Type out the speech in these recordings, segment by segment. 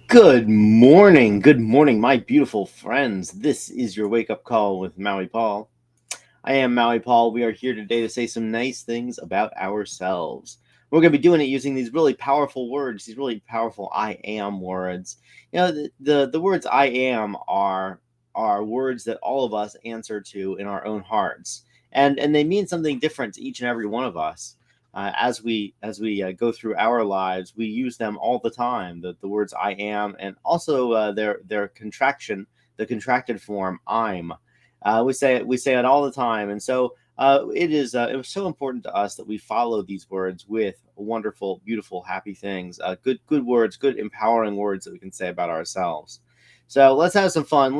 Good morning, my beautiful friends. This is your wake up call with Maui Paul. I am Maui Paul. We are here today to say some nice things about ourselves. We're going to be doing it using these really powerful words, these really powerful I am words. The words I am are words that all of us answer to in our own hearts, and they mean something different to each and every one of us. As we go through our lives, we use them all the time. The words I am, and also their contraction, the contracted form I'm. We say it all the time, and so it was so important to us that we follow these words with wonderful, beautiful, happy things, good words, good empowering words that we can say about ourselves. So let's have some fun.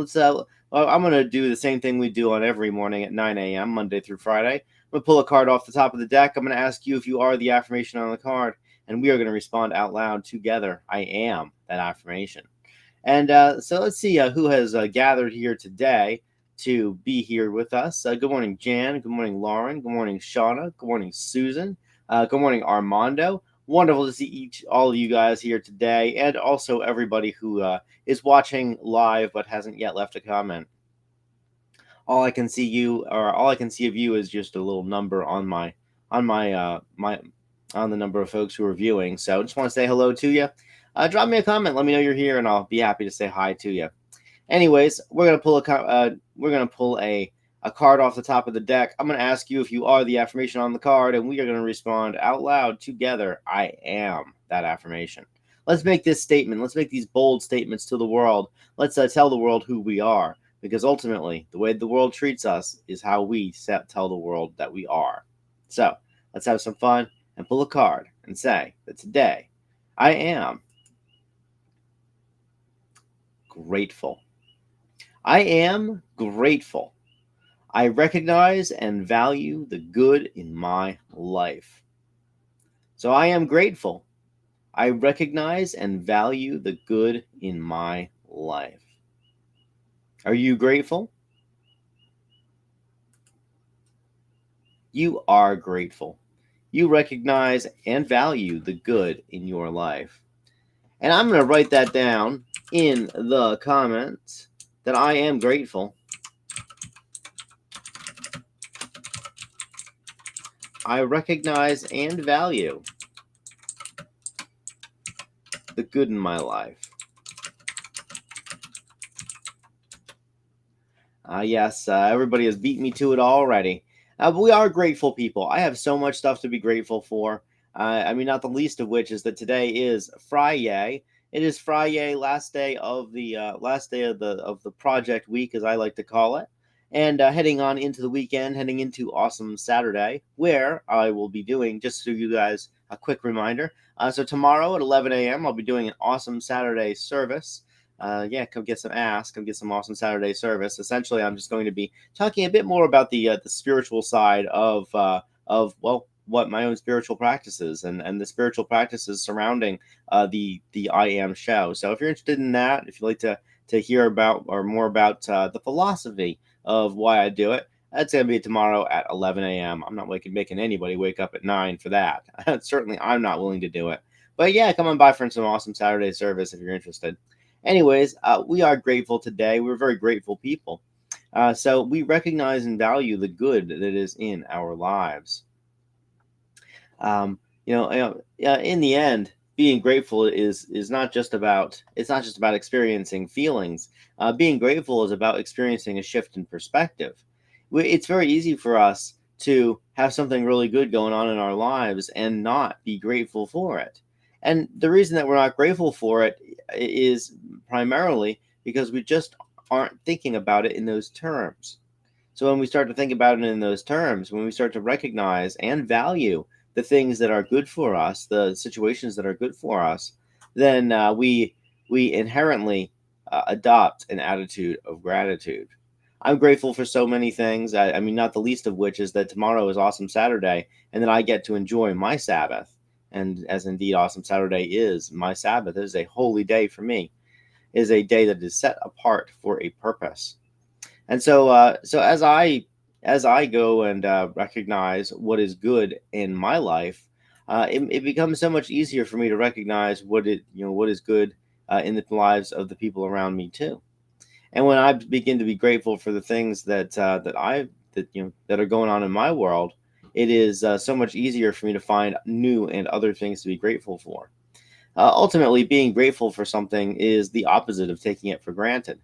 I'm going to do the same thing we do on every morning at 9 a.m. Monday through Friday. I'm going to pull a card off the top of the deck. I'm going to ask you if you are the affirmation on the card, and we are going to respond out loud together. I am that affirmation. And so let's see who has gathered here today to be here with us. Good morning, Jan. Good morning, Lauren. Good morning, Shauna. Good morning, Susan. Good morning, Armando. Wonderful to see all of you guys here today, and also everybody who is watching live but hasn't yet left a comment. All I can see of you is just a little number on the number of folks who are viewing. So I just want to say hello to you. Drop me a comment. Let me know you're here, and I'll be happy to say hi to you. Anyways, we're gonna pull a card off the top of the deck. I'm gonna ask you if you are the affirmation on the card, and we are gonna respond out loud together. I am that affirmation. Let's make this statement. Let's make these bold statements to the world. Let's tell the world who we are, because ultimately, the way the world treats us is how we tell the world that we are. So let's have some fun and pull a card and say that today I am grateful. I am grateful. I recognize and value the good in my life. So I am grateful. I recognize and value the good in my life. Are you grateful? You are grateful. You recognize and value the good in your life. And I'm going to write that down in the comments that I am grateful. I recognize and value the good in my life. Yes, everybody has beat me to it already. But we are grateful people. I have so much stuff to be grateful for. Not the least of which is that today is Friday. It is Friday, last day of the project week, as I like to call it, and heading on into the weekend, heading into Awesome Saturday, where I will be doing, just so you guys a quick reminder. So tomorrow at 11 a.m. I'll be doing an Awesome Saturday service. Come get some ass, come get some Awesome Saturday service. Essentially, I'm just going to be talking a bit more about the spiritual side of what my own spiritual practices and the spiritual practices surrounding the I Am show. So if you're interested in that, if you'd like to hear about or more about the philosophy of why I do it, that's going to be tomorrow at 11 a.m. I'm not making anybody wake up at 9 for that. Certainly, I'm not willing to do it. But yeah, come on by for some Awesome Saturday service if you're interested. Anyways, we are grateful today. We're very grateful people. So we recognize and value the good that is in our lives. In the end, being grateful is not just about experiencing feelings. Being grateful is about experiencing a shift in perspective. It's very easy for us to have something really good going on in our lives and not be grateful for it. And the reason that we're not grateful for it is primarily because we just aren't thinking about it in those terms. So when we start to think about it in those terms, when we start to recognize and value the things that are good for us, the situations that are good for us, then we inherently adopt an attitude of gratitude. I'm grateful for so many things. Not the least of which is that tomorrow is Awesome Saturday, and that I get to enjoy my Sabbath. And as indeed Awesome Saturday is my Sabbath, it is a holy day for me. It is a day that is set apart for a purpose. And so as I go and recognize what is good in my life, it becomes so much easier for me to recognize what is good in the lives of the people around me too. And when I begin to be grateful for the things that are going on in my world, it is so much easier for me to find new and other things to be grateful for. Ultimately, being grateful for something is the opposite of taking it for granted.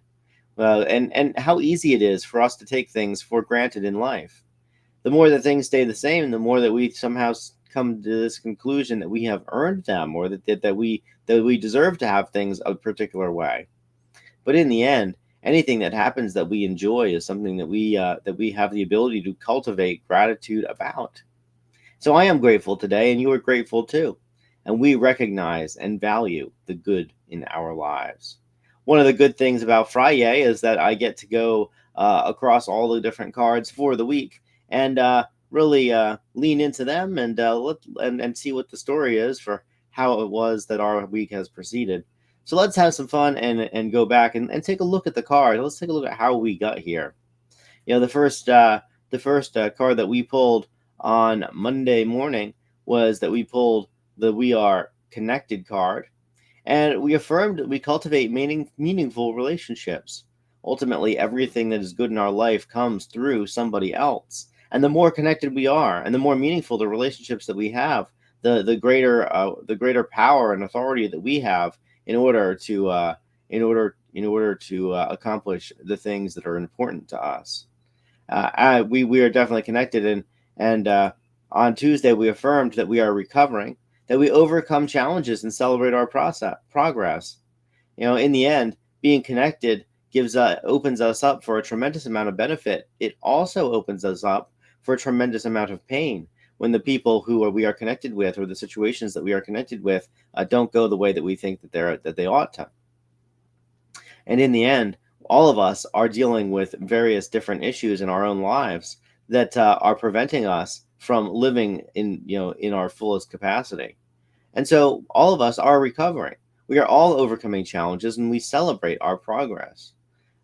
And how easy it is for us to take things for granted in life. The more that things stay the same, the more that we somehow come to this conclusion that we have earned them, or that we deserve to have things a particular way. But in the end, anything that happens that we enjoy is something that we have the ability to cultivate gratitude about. So I am grateful today, and you are grateful too. And we recognize and value the good in our lives. One of the good things about Friday is that I get to go across all the different cards for the week and really lean into them and and see what the story is for how it was that our week has proceeded. So let's have some fun and go back and take a look at the card. Let's take a look at how we got here. The first card that we pulled on Monday morning was that we pulled the "We Are Connected" card, and we affirmed that we cultivate meaningful relationships. Ultimately, everything that is good in our life comes through somebody else, and the more connected we are, and the more meaningful the relationships that we have, the greater power and authority that we have in order to accomplish the things that are important to us. We are definitely connected, and on Tuesday we affirmed that we are recovering, that we overcome challenges and celebrate our progress. In the end, being connected opens us up for a tremendous amount of benefit. It also opens us up for a tremendous amount of pain when the people we are connected with, or the situations that we are connected with, don't go the way that we think that they ought to. And in the end, all of us are dealing with various different issues in our own lives that are preventing us from living in our fullest capacity. And so all of us are recovering. We are all overcoming challenges, and we celebrate our progress.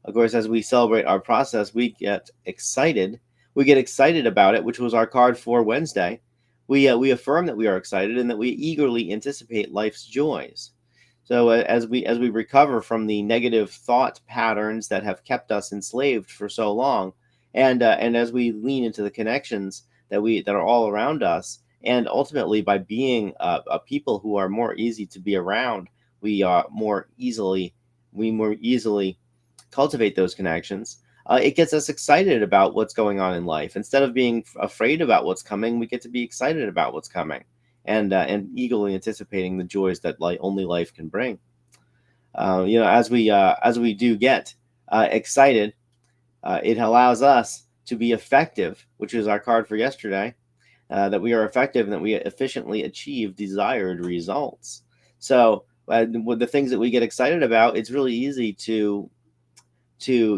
Of course, as we celebrate our process, we get excited. We get excited about it, which was our card for Wednesday. We affirm that we are excited and that we eagerly anticipate life's joys. So as we recover from the negative thought patterns that have kept us enslaved for so long, and as we lean into the connections that are all around us, and ultimately by being a people who are more easy to be around, we more easily cultivate those connections. It gets us excited about what's going on in life. Instead of being afraid about what's coming, we get to be excited about what's coming, and eagerly anticipating the joys that only life can bring. As we do get excited, it allows us to be effective, which is our card for yesterday. That we are effective and that we efficiently achieve desired results. So, with the things that we get excited about, it's really easy to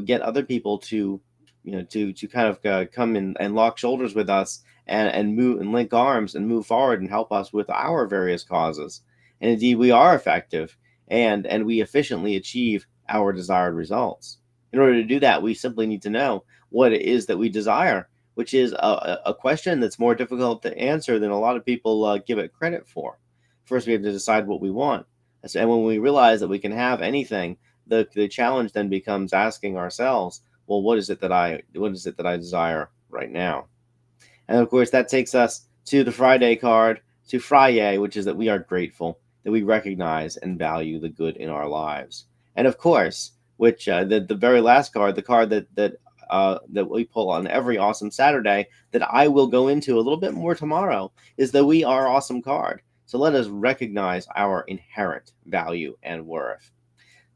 get other people to kind of come in and lock shoulders with us, and move and link arms and move forward and help us with our various causes. And indeed, we are effective, and we efficiently achieve our desired results. In order to do that, we simply need to know what it is that we desire, which is a question that's more difficult to answer than a lot of people give it credit for. First, we have to decide what we want. And when we realize that we can have anything, the challenge then becomes asking ourselves, well, what is it that I desire right now? And of course, that takes us to the Friday card, to Friday, which is that we are grateful, that we recognize and value the good in our lives. And of course, which the very last card, the card that we pull on every awesome Saturday, that I will go into a little bit more tomorrow, is the "We Are Awesome" card. So let us recognize our inherent value and worth.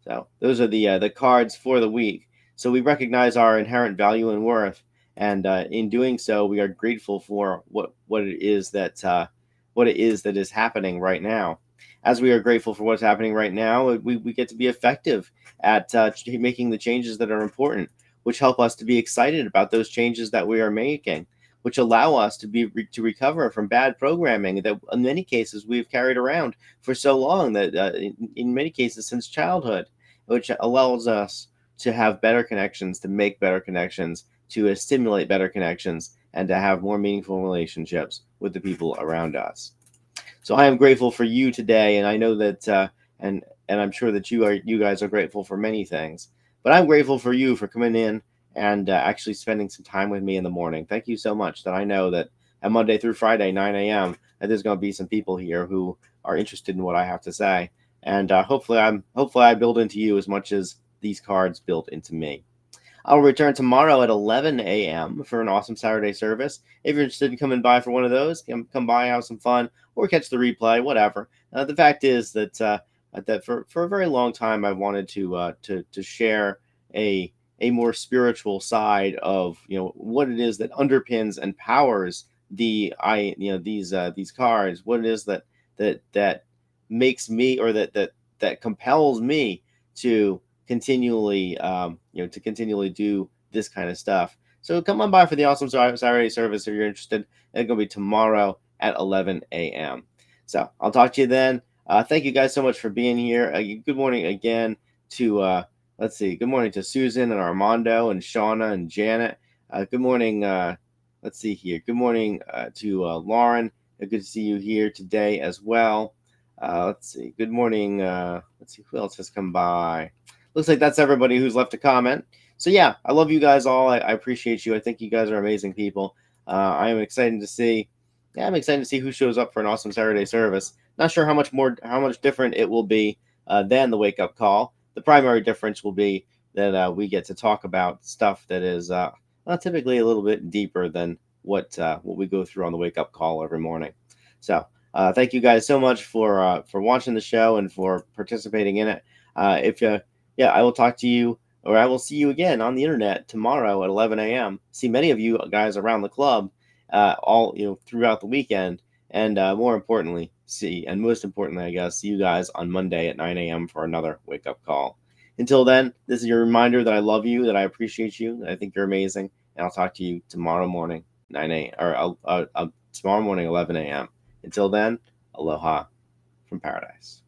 So those are the cards for the week. So we recognize our inherent value and worth, and in doing so, we are grateful for what it is that is happening right now. As we are grateful for what's happening right now, we get to be effective at making the changes that are important, which help us to be excited about those changes that we are making, which allow us to recover from bad programming that in many cases we've carried around for so long, that in many cases since childhood, which allows us to have better connections, to make better connections, to stimulate better connections, and to have more meaningful relationships with the people around us. So I am grateful for you today, and I know that and I'm sure that you guys are grateful for many things. But I'm grateful for you for coming in and actually spending some time with me in the morning. Thank you so much. That I know that at Monday through Friday, 9 a.m., that there's going to be some people here who are interested in what I have to say, and hopefully I build into you as much as these cards built into me. I'll return tomorrow at 11 a.m. for an awesome Saturday service. If you're interested in coming by for one of those, come by, have some fun, or catch the replay, whatever. The fact is that for a very long time I've wanted to share a a more spiritual side of what it is that underpins and powers these cards, what it is that makes me, or that compels me to continually do this kind of stuff. So come on by for the awesome Saturday service if you're interested. It's going to be tomorrow at 11 a.m. So I'll talk to you then. Thank you guys so much for being here. Good morning again to let's see. Good morning to Susan and Armando and Shauna and Janet. Good morning. Let's see here. Good morning to Lauren. Good to see you here today as well. Let's see. Good morning. Let's see who else has come by. Looks like that's everybody who's left a comment. So yeah, I love you guys all. I appreciate you. I think you guys are amazing people. I am excited to see. Yeah, I'm excited to see who shows up for an awesome Saturday service. Not sure how much different it will be than the wake up call. The primary difference will be that we get to talk about stuff that is typically a little bit deeper than what we go through on the wake up call every morning. So thank you guys so much for watching the show and for participating in it. If Yeah, I will talk to you, or I will see you again on the internet tomorrow at 11 a.m. See many of you guys around the club, all throughout the weekend, and most importantly, I guess, see you guys on Monday at 9 a.m. for another wake up call. Until then, this is your reminder that I love you, that I appreciate you, that I think you're amazing, and I'll talk to you tomorrow morning, 9 a.m. or tomorrow morning, 11 a.m. Until then, aloha from paradise.